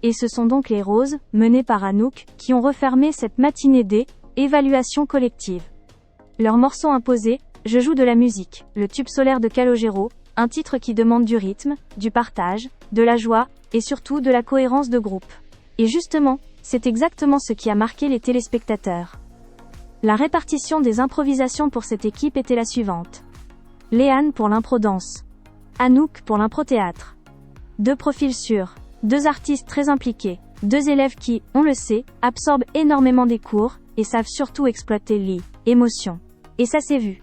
Et ce sont donc les roses, menées par Anouk, qui ont refermé cette matinée D, évaluation collective. Leur morceau imposé, Je joue de la musique, le tube solaire de Calogero, un titre qui demande du rythme, du partage, de la joie, et surtout de la cohérence de groupe. Et justement, c'est exactement ce qui a marqué les téléspectateurs. La répartition des improvisations pour cette équipe était la suivante. Léane pour l'impro-danse. Anouk pour l'impro-théâtre. 2 profils sûrs, 2 artistes très impliqués, 2 élèves qui, on le sait, absorbent énormément des cours, et savent surtout exploiter l'émotion. Et ça s'est vu.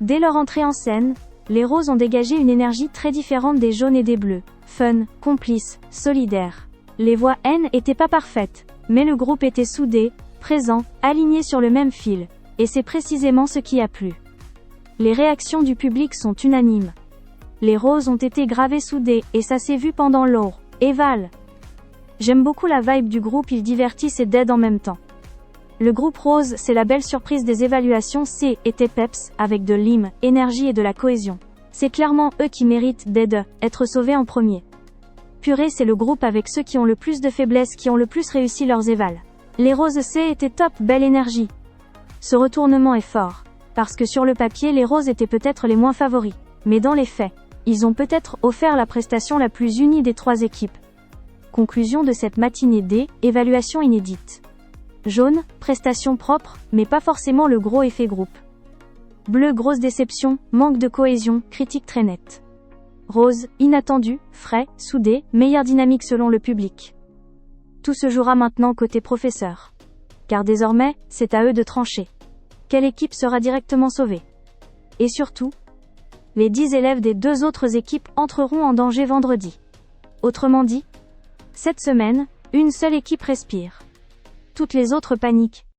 Dès leur entrée en scène, les roses ont dégagé une énergie très différente des jaunes et des bleus. Fun, complice, solidaire. Les voix N étaient pas parfaites, mais le groupe était soudé, présent, aligné sur le même fil. Et c'est précisément ce qui a plu. Les réactions du public sont unanimes. Les roses ont été gravées soudées, et ça s'est vu pendant l'or. Eval. J'aime beaucoup la vibe du groupe, ils divertissent et dead en même temps. Le groupe rose, c'est la belle surprise des évaluations C, était peps, avec de l'hymne, énergie et de la cohésion. C'est clairement eux qui méritent d'être sauvés en premier. Purée, c'est le groupe avec ceux qui ont le plus de faiblesses qui ont le plus réussi leurs évals. Les roses C étaient top, belle énergie. Ce retournement est fort. Parce que sur le papier, les roses étaient peut-être les moins favoris. Mais dans les faits, ils ont peut-être offert la prestation la plus unie des 3 équipes. Conclusion de cette matinée D, évaluation inédite. Jaune, prestation propre, mais pas forcément le gros effet groupe. Bleu, grosse déception, manque de cohésion, critique très nette. Rose, inattendu, frais, soudé, meilleure dynamique selon le public. Tout se jouera maintenant côté professeur. Car désormais, c'est à eux de trancher. Quelle équipe sera directement sauvée? Et surtout, les 10 élèves des 2 autres équipes entreront en danger vendredi. Autrement dit, cette semaine, une seule équipe respire. Toutes les autres paniquent.